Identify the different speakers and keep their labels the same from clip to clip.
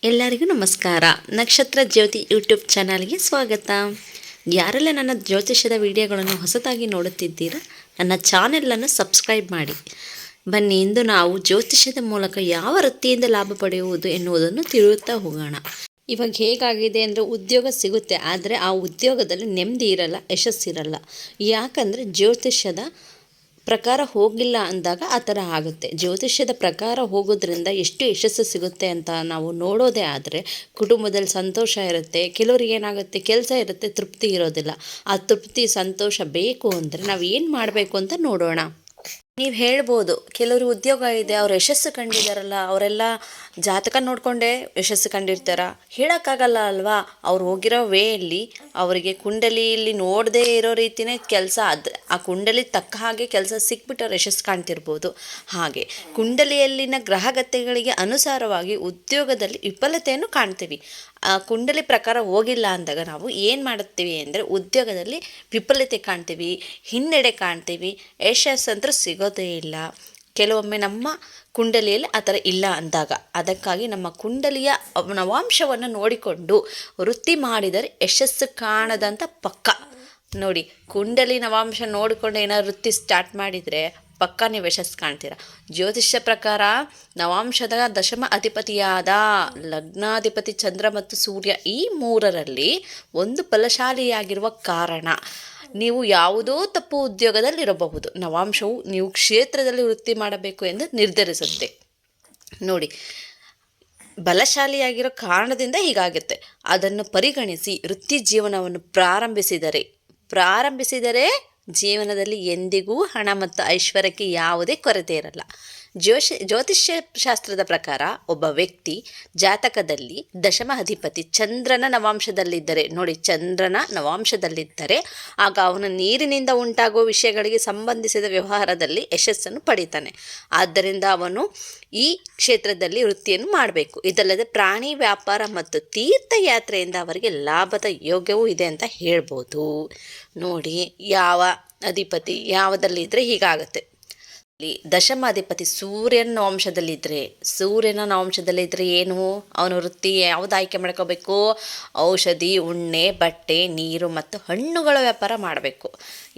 Speaker 1: ಎಲ್ಲರಿಗೂ ನಮಸ್ಕಾರ. ನಕ್ಷತ್ರ ಜ್ಯೋತಿ ಯೂಟ್ಯೂಬ್ ಚಾನಲ್ಗೆ ಸ್ವಾಗತ. ಯಾರೆಲ್ಲ ನನ್ನ ಜ್ಯೋತಿಷ್ಯದ ವಿಡಿಯೋಗಳನ್ನು ಹೊಸದಾಗಿ ನೋಡುತ್ತಿದ್ದೀರಾ, ನನ್ನ ಚಾನೆಲನ್ನು ಸಬ್ಸ್ಕ್ರೈಬ್ ಮಾಡಿ. ಬನ್ನಿ, ಇಂದು ನಾವು ಜ್ಯೋತಿಷ್ಯದ ಮೂಲಕ ಯಾವ ವೃತ್ತಿಯಿಂದ ಲಾಭ ಪಡೆಯುವುದು ಎನ್ನುವುದನ್ನು ತಿಳಿಯುತ್ತಾ ಹೋಗೋಣ. ಇವಾಗ ಹೇಗಾಗಿದೆ ಅಂದರೆ, ಉದ್ಯೋಗ ಸಿಗುತ್ತೆ, ಆದರೆ ಆ ಉದ್ಯೋಗದಲ್ಲಿ ನೆಮ್ಮದಿ ಇರಲ್ಲ, ಯಶಸ್ಸಿರಲ್ಲ. ಯಾಕಂದರೆ ಜ್ಯೋತಿಷ್ಯದ ಪ್ರಕಾರ ಹೋಗಿಲ್ಲ ಅಂದಾಗ ಆ ಥರ ಆಗುತ್ತೆ. ಜ್ಯೋತಿಷ್ಯದ ಪ್ರಕಾರ ಹೋಗೋದ್ರಿಂದ ಎಷ್ಟು ಯಶಸ್ಸು ಸಿಗುತ್ತೆ ಅಂತ ನಾವು ನೋಡೋದೇ ಆದರೆ, ಕುಟುಂಬದಲ್ಲಿ ಸಂತೋಷ ಇರುತ್ತೆ. ಕೆಲವರಿಗೆ ಏನಾಗುತ್ತೆ, ಕೆಲಸ ಇರುತ್ತೆ, ತೃಪ್ತಿ ಇರೋದಿಲ್ಲ. ಆ ತೃಪ್ತಿ ಸಂತೋಷ ಬೇಕು ಅಂದರೆ ನಾವು ಏನು ಮಾಡಬೇಕು ಅಂತ ನೋಡೋಣ. ನೀವು ಹೇಳ್ಬೋದು, ಕೆಲವರು ಉದ್ಯೋಗ ಇದೆ, ಅವ್ರು ಯಶಸ್ಸು ಕಂಡಿದ್ದಾರಲ್ಲ, ಅವರೆಲ್ಲ ಜಾತಕ ನೋಡಿಕೊಂಡೇ ಯಶಸ್ಸು ಕಂಡಿರ್ತಾರ. ಹೇಳೋಕ್ಕಾಗಲ್ಲ ಅಲ್ವಾ. ಅವ್ರು ಹೋಗಿರೋ ವೇಯಲ್ಲಿ ಅವರಿಗೆ ಕುಂಡಲಿಯಲ್ಲಿ ನೋಡದೇ ಇರೋ ರೀತಿಯೇ ಕೆಲಸ, ಆ ಕುಂಡಲಿ ತಕ್ಕ ಹಾಗೆ ಕೆಲಸ ಸಿಕ್ಬಿಟ್ಟು ಅವ್ರು ಯಶಸ್ಸು ಕಾಣ್ತಿರ್ಬೋದು. ಹಾಗೆ ಕುಂಡಲಿಯಲ್ಲಿನ ಗ್ರಹಗತಿಗಳಿಗೆ ಅನುಸಾರವಾಗಿ ಉದ್ಯೋಗದಲ್ಲಿ ವಿಫಲತೆಯನ್ನು ಕಾಣ್ತೀವಿ. ಆ ಕುಂಡಲಿ ಪ್ರಕಾರ ಹೋಗಿಲ್ಲ ಅಂದಾಗ ನಾವು ಏನು ಮಾಡುತ್ತೀವಿ ಅಂದರೆ, ಉದ್ಯೋಗದಲ್ಲಿ ವಿಫಲತೆ ಕಾಣ್ತೀವಿ, ಹಿನ್ನಡೆ ಕಾಣ್ತೀವಿ, ಯಶಸ್ಸಂತೂ ಸಿಗೋದೇ ಇಲ್ಲ. ಕೆಲವೊಮ್ಮೆ ನಮ್ಮ ಕುಂಡಲಿಯಲ್ಲಿ ಆ ಥರ ಇಲ್ಲ ಅಂದಾಗ, ಅದಕ್ಕಾಗಿ ನಮ್ಮ ಕುಂಡಲಿಯ ನವಾಂಶವನ್ನು ನೋಡಿಕೊಂಡು ವೃತ್ತಿ ಮಾಡಿದರೆ ಯಶಸ್ಸು ಕಾಣದಂಥ ಪಕ್ಕ. ನೋಡಿ, ಕುಂಡಲಿ ನವಾಂಶ ನೋಡಿಕೊಂಡು ಏನಾದ್ರು ವೃತ್ತಿ ಸ್ಟಾರ್ಟ್ ಮಾಡಿದರೆ ಪಕ್ಕ ನೀವು ಯಶಸ್ಸು ಕಾಣ್ತೀರ. ಜ್ಯೋತಿಷ್ಯ ಪ್ರಕಾರ ನವಾಂಶದ ದಶಮ ಅಧಿಪತಿಯಾದ ಲಗ್ನಾಧಿಪತಿ ಚಂದ್ರ ಮತ್ತು ಸೂರ್ಯ, ಈ ಮೂರರಲ್ಲಿ ಒಂದು ಫಲಶಾಲಿಯಾಗಿರುವ ಕಾರಣ ನೀವು ಯಾವುದೋ ತಪ್ಪು ಉದ್ಯೋಗದಲ್ಲಿರಬಹುದು. ನವಾಂಶವು ನೀವು ಕ್ಷೇತ್ರದಲ್ಲಿ ವೃತ್ತಿ ಮಾಡಬೇಕು ಎಂದು ನಿರ್ಧರಿಸುತ್ತೆ. ನೋಡಿ, ಬಲಶಾಲಿಯಾಗಿರೋ ಕಾರಣದಿಂದ ಹೀಗಾಗುತ್ತೆ. ಅದನ್ನು ಪರಿಗಣಿಸಿ ವೃತ್ತಿ ಜೀವನವನ್ನು ಪ್ರಾರಂಭಿಸಿದರೆ ಜೀವನದಲ್ಲಿ ಎಂದಿಗೂ ಹಣ ಮತ್ತು ಐಶ್ವರ್ಯಕ್ಕೆ ಯಾವುದೇ ಕೊರತೆ ಇರಲ್ಲ. ಜ್ಯೋತಿಷ್ಯ ಶಾಸ್ತ್ರದ ಪ್ರಕಾರ ಒಬ್ಬ ವ್ಯಕ್ತಿ ಜಾತಕದಲ್ಲಿ ದಶಮ ಅಧಿಪತಿ ಚಂದ್ರನ ನವಾಂಶದಲ್ಲಿದ್ದರೆ, ನೋಡಿ, ಚಂದ್ರನ ನವಾಂಶದಲ್ಲಿದ್ದರೆ ಆಗ ಅವನು ನೀರಿನಿಂದ ಉಂಟಾಗುವ ವಿಷಯಗಳಿಗೆ ಸಂಬಂಧಿಸಿದ ವ್ಯವಹಾರದಲ್ಲಿ ಯಶಸ್ಸನ್ನು ಪಡೀತಾನೆ. ಆದ್ದರಿಂದ ಅವನು ಈ ಕ್ಷೇತ್ರದಲ್ಲಿ ವೃತ್ತಿಯನ್ನು ಮಾಡಬೇಕು. ಇದಲ್ಲದೆ ಪ್ರಾಣಿ ವ್ಯಾಪಾರ ಮತ್ತು ತೀರ್ಥಯಾತ್ರೆಯಿಂದ ಅವರಿಗೆ ಲಾಭದ ಯೋಗ್ಯವೂ ಇದೆ ಅಂತ ಹೇಳ್ಬೋದು. ನೋಡಿ, ಯಾವ ಅಧಿಪತಿ ಯಾವುದಲ್ಲಿದ್ದರೆ ಹೀಗಾಗುತ್ತೆ. ದಶಮಾಧಿಪತಿ ಸೂರ್ಯನ ನವಂಶದಲ್ಲಿದ್ದರೆ ಏನು, ಅವನ ವೃತ್ತಿ ಯಾವುದು ಆಯ್ಕೆ ಮಾಡ್ಕೋಬೇಕು? ಔಷಧಿ, ಉಣ್ಣೆ, ಬಟ್ಟೆ, ನೀರು ಮತ್ತು ಹಣ್ಣುಗಳ ವ್ಯಾಪಾರ ಮಾಡಬೇಕು.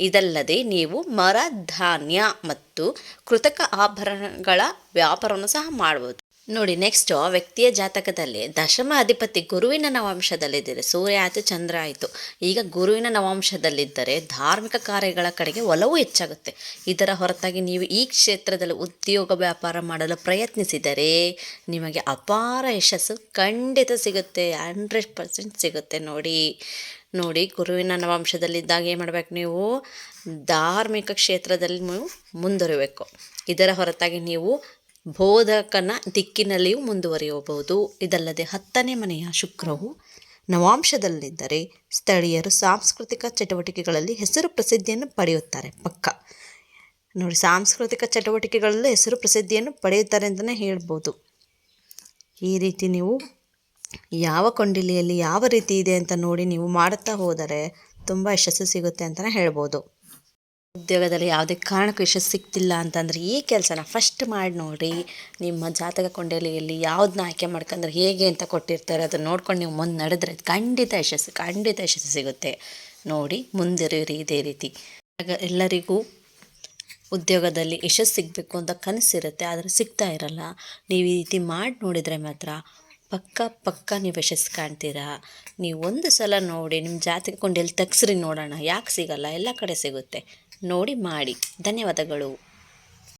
Speaker 1: ಇದಲ್ಲದೆ ನೀವು ಮರ, ಧಾನ್ಯ ಮತ್ತು ಕೃತಕ ಆಭರಣಗಳ ವ್ಯಾಪಾರವನ್ನು ಸಹ ಮಾಡ್ಬೋದು. ನೋಡಿ, ನೆಕ್ಸ್ಟು ವ್ಯಕ್ತಿಯ ಜಾತಕದಲ್ಲಿ ದಶಮ ಅಧಿಪತಿ ಗುರುವಿನ ನವಾಂಶದಲ್ಲಿದ್ದರೆ, ಸೂರ್ಯ ಆಯಿತು, ಚಂದ್ರ ಆಯಿತು, ಈಗ ಗುರುವಿನ ನವಾಂಶದಲ್ಲಿದ್ದರೆ ಧಾರ್ಮಿಕ ಕಾರ್ಯಗಳ ಕಡೆಗೆ ಒಲವು ಹೆಚ್ಚಾಗುತ್ತೆ. ಇದರ ಹೊರತಾಗಿ ನೀವು ಈ ಕ್ಷೇತ್ರದಲ್ಲಿ ಉದ್ಯೋಗ ವ್ಯಾಪಾರ ಮಾಡಲು ಪ್ರಯತ್ನಿಸಿದರೆ ನಿಮಗೆ ಅಪಾರ ಯಶಸ್ಸು ಖಂಡಿತ ಸಿಗುತ್ತೆ, 100% ಸಿಗುತ್ತೆ. ನೋಡಿ, ಗುರುವಿನ ನವಾಂಶದಲ್ಲಿದ್ದಾಗ ಏನು ಮಾಡಬೇಕು, ನೀವು ಧಾರ್ಮಿಕ ಕ್ಷೇತ್ರದಲ್ಲಿ ನೀವು ಮುಂದುವರಿಬೇಕು. ಇದರ ಹೊರತಾಗಿ ನೀವು ಬೋಧಕನ ದಿಕ್ಕಿನಲ್ಲಿಯೂ ಮುಂದುವರಿಯಬಹುದು. ಇದಲ್ಲದೆ 10ನೇ ಮನೆಯ ಶುಕ್ರವು ನವಾಂಶದಲ್ಲಿದ್ದರೆ ಸ್ಥಳೀಯರು ಸಾಂಸ್ಕೃತಿಕ ಚಟುವಟಿಕೆಗಳಲ್ಲಿ ಹೆಸರು ಪ್ರಸಿದ್ಧಿಯನ್ನು ಪಡೆಯುತ್ತಾರೆ. ಪಕ್ಕ ನೋಡಿ, ಸಾಂಸ್ಕೃತಿಕ ಚಟುವಟಿಕೆಗಳಲ್ಲಿ ಹೆಸರು ಪ್ರಸಿದ್ಧಿಯನ್ನು ಪಡೆಯುತ್ತಾರೆ ಅಂತಲೇ ಹೇಳ್ಬೋದು. ಈ ರೀತಿ ನೀವು ಯಾವ ಕೊಂಡಲಿಯಲ್ಲಿ ಯಾವ ರೀತಿ ಇದೆ ಅಂತ ನೋಡಿ ನೀವು ಮಾಡುತ್ತಾ ಹೋದರೆ ತುಂಬ ಯಶಸ್ಸು ಸಿಗುತ್ತೆ ಅಂತಲೇ ಹೇಳ್ಬೋದು. ಉದ್ಯೋಗದಲ್ಲಿ ಯಾವುದೇ ಕಾರಣಕ್ಕೂ ಯಶಸ್ಸು ಸಿಗ್ತಿಲ್ಲ ಅಂತಂದರೆ ಈ ಕೆಲಸನ ಫಸ್ಟ್ ಮಾಡಿ ನೋಡಿ. ನಿಮ್ಮ ಜಾತಕ ಕೊಂಡಲಿಯಲ್ಲಿ ಯಾವುದನ್ನ ಆಯ್ಕೆ ಮಾಡ್ಕೊಂಡ್ರೆ ಹೇಗೆ ಅಂತ ಕೊಟ್ಟಿರ್ತಾರೆ, ಅದನ್ನು ನೋಡ್ಕೊಂಡು ನೀವು ಮುಂದೆ ನಡೆದ್ರೆ ಖಂಡಿತ ಯಶಸ್ಸು ಸಿಗುತ್ತೆ. ನೋಡಿ, ಮುಂದಿರಿ ಇದೇ ರೀತಿ. ಆಗ ಎಲ್ಲರಿಗೂ ಉದ್ಯೋಗದಲ್ಲಿ ಯಶಸ್ಸು ಸಿಗಬೇಕು ಅಂತ ಕನಸಿರುತ್ತೆ, ಆದರೆ ಸಿಗ್ತಾ ಇರಲ್ಲ. ನೀವು ಈ ರೀತಿ ಮಾಡಿ ನೋಡಿದರೆ ಮಾತ್ರ ಪಕ್ಕ ನೀವು ಯಶಸ್ಸು ಕಾಣ್ತೀರಾ. ನೀವು ಒಂದು ಸಲ ನೋಡಿ, ನಿಮ್ಮ ಜಾತಕ ಕೊಂಡಲ್ಲಿ ತೆಗ್ಸ್ರಿ ನೋಡೋಣ, ಯಾಕೆ ಸಿಗಲ್ಲ, ಎಲ್ಲ ಕಡೆ ಸಿಗುತ್ತೆ. ನೋಡಿ ಮಾಡಿ. ಧನ್ಯವಾದಗಳು.